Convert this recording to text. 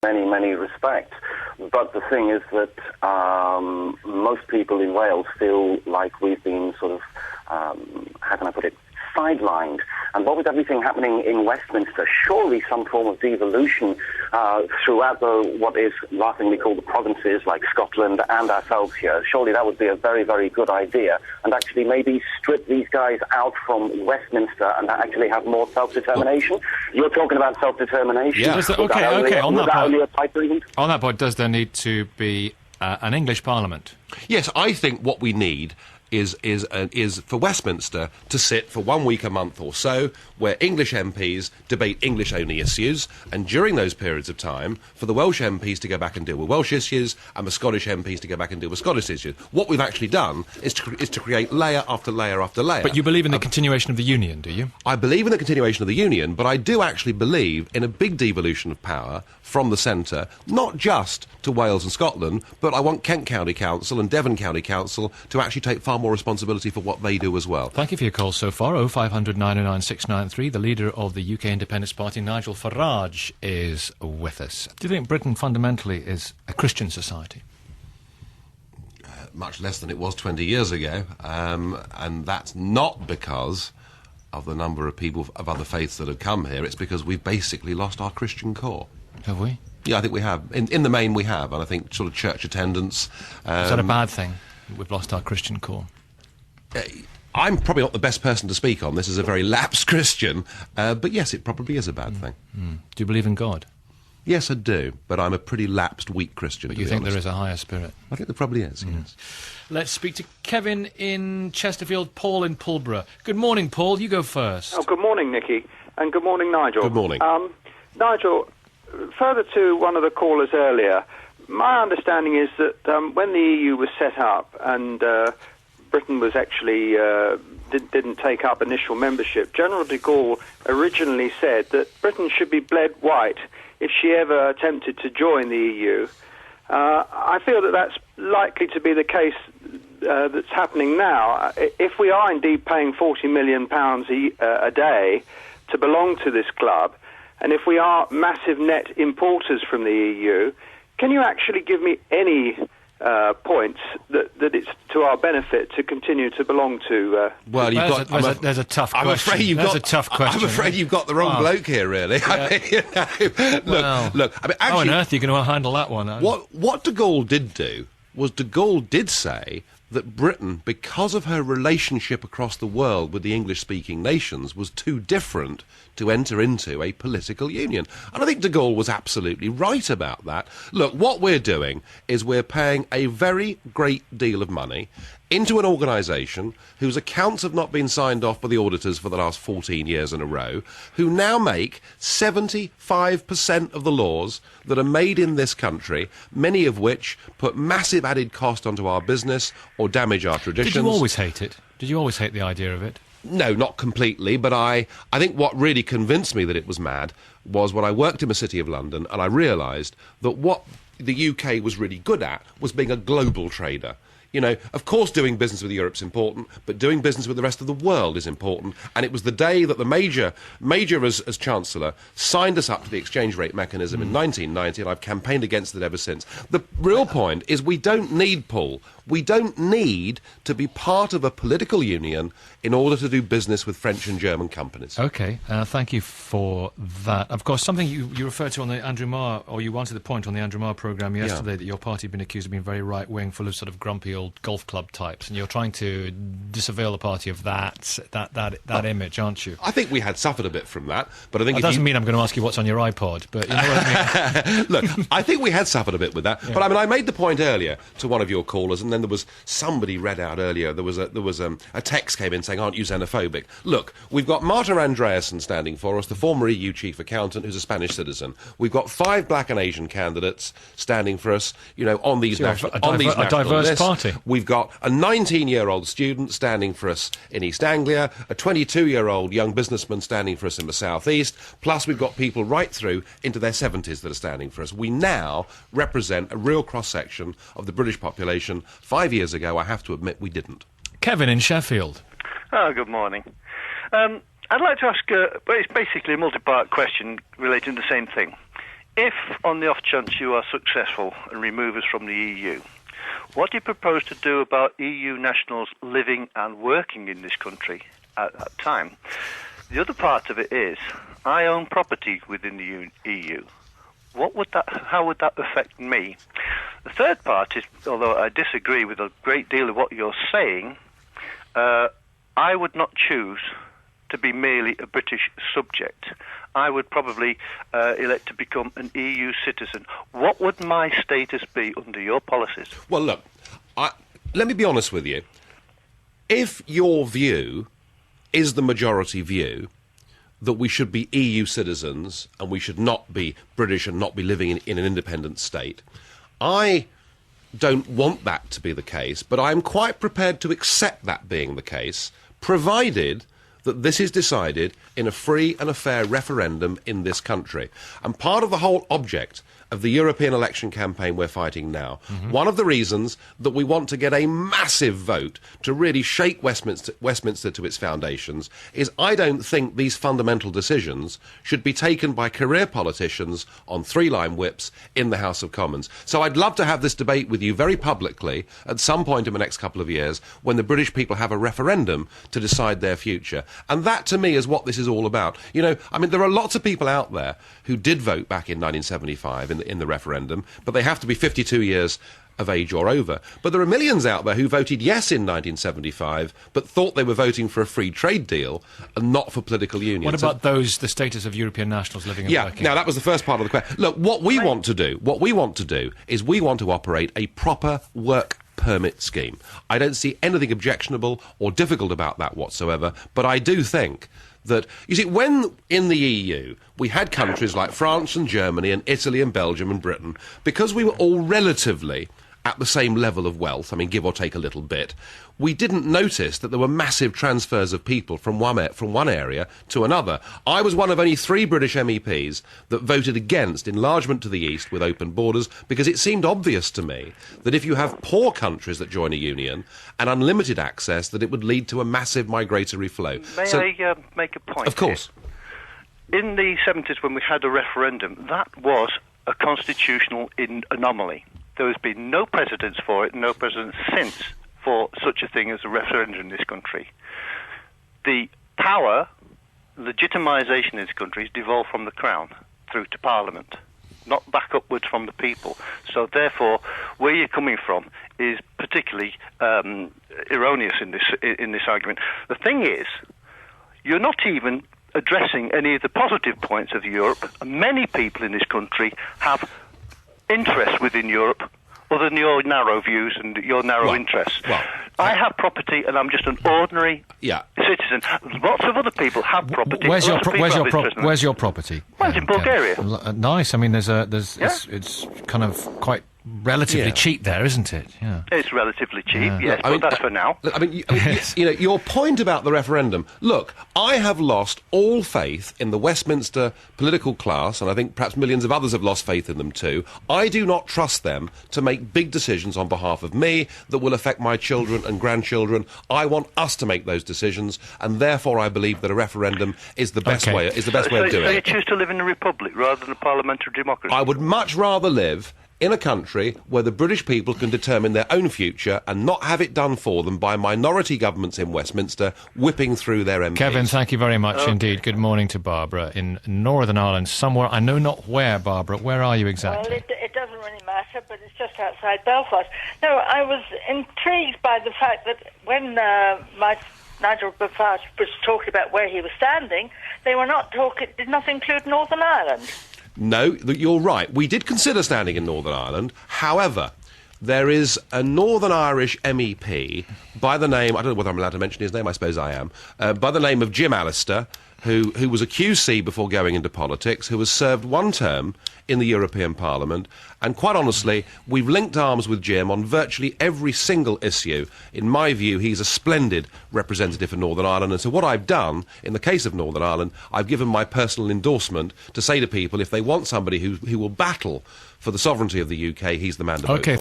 many respects. But the thing is that most people in Wales feel like we've been sort of, how can I put it, sidelined. And what with everything happening in Westminster, surely some form of devolution throughout what is laughingly called the provinces, like Scotland and ourselves here, surely that would be a very, very good idea. And actually maybe strip these guys out from Westminster and actually have more self-determination. You're talking about self-determination. Yeah. Okay. On that point, does there need to be an English Parliament? Yes, I think what we need is for Westminster to sit for 1 week a month or so, where English MPs debate English-only issues, and during those periods of time, for the Welsh MPs to go back and deal with Welsh issues, and the Scottish MPs to go back and deal with Scottish issues. What we've actually done is to create layer after layer after layer. But you believe in the continuation of the Union, do you? I believe in the continuation of the Union, but I do actually believe in a big devolution of power from the centre, not just to Wales and Scotland, but I want Kent County Council and Devon County Council to actually take far more responsibility for what they do as well. Thank you for your call so far. 0500 909 693. The leader of the UK Independence Party, Nigel Farage, is with us. Do you think Britain fundamentally is a Christian society? Much less than it was 20 years ago, and that's not because of the number of people of other faiths that have come here. It's because we've basically lost our Christian core. Have we? Yeah, I think we have. In the main, we have, and I think sort of church attendance... is that a bad thing? We've lost our Christian core? I'm probably not the best person to speak on this as a very lapsed Christian, but yes, it probably is a bad thing. Do you believe in God? Yes, I do, but I'm a pretty lapsed, weak Christian. But you think there is a higher spirit? I think there probably is, yes. Let's speak to Kevin in Chesterfield, Paul in Pulborough. Good morning, Paul. You go first. Oh, good morning, Nicky, and good morning, Nigel. Good morning. Nigel, further to one of the callers earlier, my understanding is that when the EU was set up and Britain was actually didn't take up initial membership, General de Gaulle originally said that Britain should be bled white if she ever attempted to join the EU. I feel that that's likely to be the case that's happening now. If we are indeed paying £40 million a day to belong to this club, and if we are massive net importers from the EU, can you actually give me any points that it's to our benefit to continue to belong to... Well, there's a tough question. A tough question. I'm afraid you've got the wrong bloke here, really. Yeah. Look. I mean, actually, how on earth are you going to handle that one? What de Gaulle did do was de Gaulle did say that Britain, because of her relationship across the world with the English-speaking nations, was too different to enter into a political union. And I think de Gaulle was absolutely right about that. Look, what we're doing is we're paying a very great deal of money into an organisation whose accounts have not been signed off by the auditors for the last 14 years in a row, who now make 75% of the laws that are made in this country, many of which put massive added cost onto our business or damage our traditions. Did you always hate it? Did you always hate the idea of it? No, not completely, but I think what really convinced me that it was mad was when I worked in the City of London and I realised that what the UK was really good at was being a global trader. You know, of course doing business with Europe's important, but doing business with the rest of the world is important. And it was the day that the Major as Chancellor signed us up to the exchange rate mechanism in 1990, and I've campaigned against it ever since. The real point is we don't need pull. We don't need to be part of a political union in order to do business with French and German companies. OK, thank you for that. Of course, something you referred to on the Andrew Marr, or you wanted the point on the Andrew Marr programme yesterday, that your party had been accused of being very right-wing, full of sort of grumpy old golf club types, and you're trying to disavail the party of that image, aren't you? I think we had suffered a bit from that, but I think it doesn't mean I'm going to ask you what's on your iPod, but you know what I mean. Look, I think we had suffered a bit with that, but I mean, I made the point earlier to one of your callers, and then there was somebody read out earlier. There was a text came in saying, "Aren't you xenophobic?" Look, we've got Marta Andreasen standing for us, the former EU chief accountant, who's a Spanish citizen. We've got 5 black and Asian candidates standing for us, you know, on these national a diverse lists. Party. We've got a 19-year-old student standing for us in East Anglia, a 22-year-old young businessman standing for us in the South East, plus we've got people right through into their 70s that are standing for us. We now represent a real cross-section of the British population. 5 years ago, I have to admit, we didn't. Kevin in Sheffield. Oh, good morning. I'd like to ask, it's basically a multi-part question relating to the same thing. If, on the off chance you are successful and remove us from the EU, what do you propose to do about EU nationals living and working in this country at that time? The other part of it is, I own property within the EU. How would that affect me? The third part is, although I disagree with a great deal of what you're saying, I would not choose to be merely a British subject. I would probably elect to become an EU citizen. What would my status be under your policies? Well, look, let me be honest with you. If your view is the majority view, that we should be EU citizens and we should not be British and not be living in an independent state, I don't want that to be the case, but I'm quite prepared to accept that being the case, provided that this is decided in a free and a fair referendum in this country. And part of the whole object of the European election campaign we're fighting now, one of the reasons that we want to get a massive vote to really shake Westminster to its foundations is I don't think these fundamental decisions should be taken by career politicians on three-line whips in the House of Commons. So I'd love to have this debate with you very publicly at some point in the next couple of years when the British people have a referendum to decide their future. And that, to me, is what this is all about. You know, I mean, there are lots of people out there who did vote back in 1975 in the referendum, but they have to be 52 years of age or over. But there are millions out there who voted yes in 1975, but thought they were voting for a free trade deal and not for political union. What about the status of European nationals living and working? Now that was the first part of the question. Look, what we want to do is we want to operate a proper work permit scheme. I don't see anything objectionable or difficult about that whatsoever, but I do think that, you see, when in the EU we had countries like France and Germany and Italy and Belgium and Britain, because we were all relatively at the same level of wealth, I mean, give or take a little bit, we didn't notice that there were massive transfers of people from one area to another. I was one of only 3 British MEPs that voted against enlargement to the east with open borders because it seemed obvious to me that if you have poor countries that join a union and unlimited access, that it would lead to a massive migratory flow. May I make a point? Of course. Here? In the 70s, when we had a referendum, that was a constitutional anomaly. There has been no precedence for it, no precedence since for such a thing as a referendum in this country. The power, legitimisation in this country is devolved from the Crown through to Parliament, not back upwards from the people. So therefore, where you're coming from is particularly erroneous in this argument. The thing is, you're not even addressing any of the positive points of Europe. Many people in this country have interest within Europe other than your narrow views and your narrow interests. Well, I have property and I'm just an ordinary citizen. Lots of other people have property. Where's your property? Well, it's in Bulgaria. Nice. I mean, it's kind of quite relatively cheap there, isn't it? Yeah. It's relatively cheap, yes, but that's for now. I mean, you know, your point about the referendum, look, I have lost all faith in the Westminster political class, and I think perhaps millions of others have lost faith in them too. I do not trust them to make big decisions on behalf of me that will affect my children and grandchildren. I want us to make those decisions, and therefore I believe that a referendum is the best way of doing it. So you choose to live in a republic rather than a parliamentary democracy? I would much rather live in a country where the British people can determine their own future and not have it done for them by minority governments in Westminster whipping through their MPs. Kevin, thank you very much indeed. Good morning to Barbara in Northern Ireland, somewhere, I know not where, Barbara. Where are you exactly? Well, it doesn't really matter, but it's just outside Belfast. No, I was intrigued by the fact that when Nigel Farage was talking about where he was standing, did not include Northern Ireland. No, you're right. We did consider standing in Northern Ireland. However, there is a Northern Irish MEP by the name, I don't know whether I'm allowed to mention his name, I suppose I am, by the name of Jim Allister, who was a QC before going into politics, who has served one term in the European Parliament, and quite honestly, we've linked arms with Jim on virtually every single issue. In my view, he's a splendid representative for Northern Ireland, and so what I've done, in the case of Northern Ireland, I've given my personal endorsement to say to people, if they want somebody who will battle for the sovereignty of the UK, he's the man to vote for.